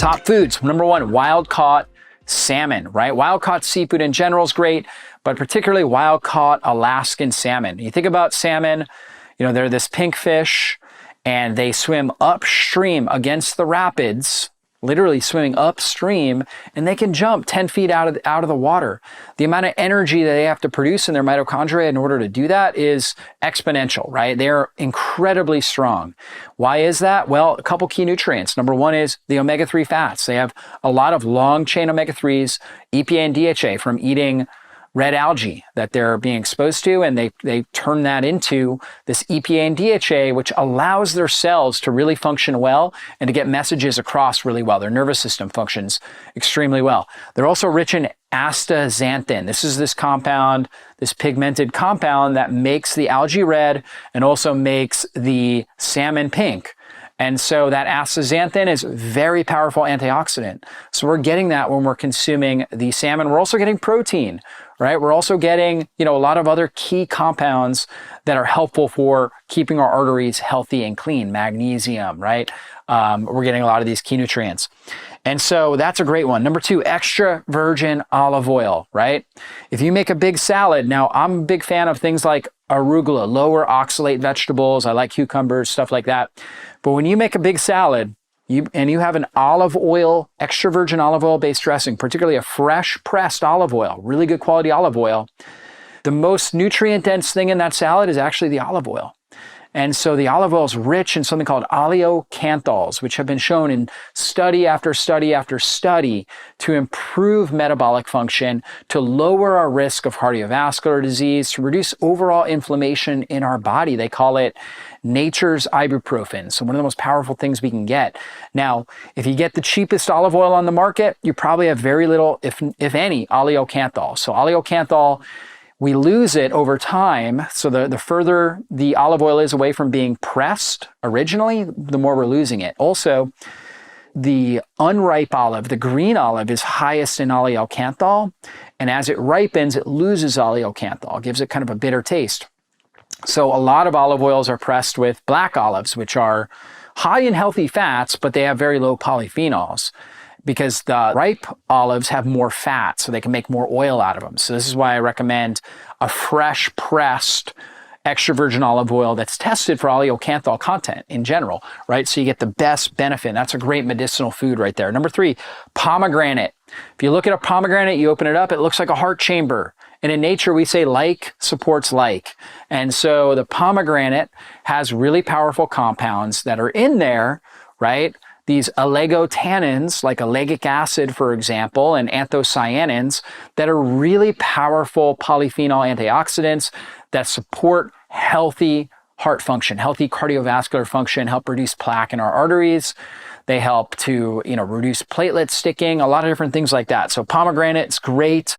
Top foods. Number one, wild-caught salmon, right? Wild-caught seafood in general is great, but particularly wild-caught Alaskan salmon. You think about salmon, you know, they're this pink fish, and they swim upstream against the rapids, literally swimming upstream, and they can jump 10 feet out of the water. The amount of energy that they have to produce in their mitochondria in order to do that is exponential, right? They're incredibly strong. Why is that? Well, a couple key nutrients. Number one is the omega-3 fats. They have a lot of long-chain omega-3s, EPA and DHA from eating red algae that they're being exposed to, and they turn that into this EPA and DHA, which allows their cells to really function well and to get messages across really well. Their nervous system functions extremely well. They're also rich in Astaxanthin. This is this compound, this pigmented compound that makes the algae red and also makes the salmon pink. And so that astaxanthin is a very powerful antioxidant. So we're getting that when we're consuming the salmon. We're also getting protein, right? We're also getting, you know, a lot of other key compounds that are helpful for keeping our arteries healthy and clean. Magnesium, right? We're getting a lot of these key nutrients. And so that's a great one. Number two, extra virgin olive oil, right? If you make a big salad, now I'm a big fan of things like arugula, lower oxalate vegetables. I like cucumbers, stuff like that. But when you make a big salad, you have an olive oil, extra virgin olive oil based dressing, particularly a fresh pressed olive oil, really good quality olive oil, the most nutrient dense thing in that salad is actually the olive oil. And so the olive oil is rich in something called oleocanthols, which have been shown in study after study after study to improve metabolic function, to lower our risk of cardiovascular disease, to reduce overall inflammation in our body. They call it nature's ibuprofen. So one of the most powerful things we can get. Now, if you get the cheapest olive oil on the market, you probably have very little, if any, oleocanthal. So oleocanthal, we lose it over time. So the further the olive oil is away from being pressed originally, the more we're losing it. Also, the unripe olive, the green olive, is highest in oleocanthal. And as it ripens, it loses oleocanthal, gives it kind of a bitter taste. So a lot of olive oils are pressed with black olives, which are high in healthy fats, but they have very low polyphenols, because the ripe olives have more fat, so they can make more oil out of them. So this is why I recommend a fresh pressed extra virgin olive oil that's tested for oleocanthal content in general, right? So you get the best benefit. That's a great medicinal food right there. Number three, pomegranate. If you look at a pomegranate, you open it up, it looks like a heart chamber. And in nature, we say like supports like. And so the pomegranate has really powerful compounds that are in there, right? These oligotannins, like ellagic acid, for example, and anthocyanins, that are really powerful polyphenol antioxidants that support healthy heart function, healthy cardiovascular function, help reduce plaque in our arteries. They help to, reduce platelet sticking, a lot of different things like that. So pomegranate's great.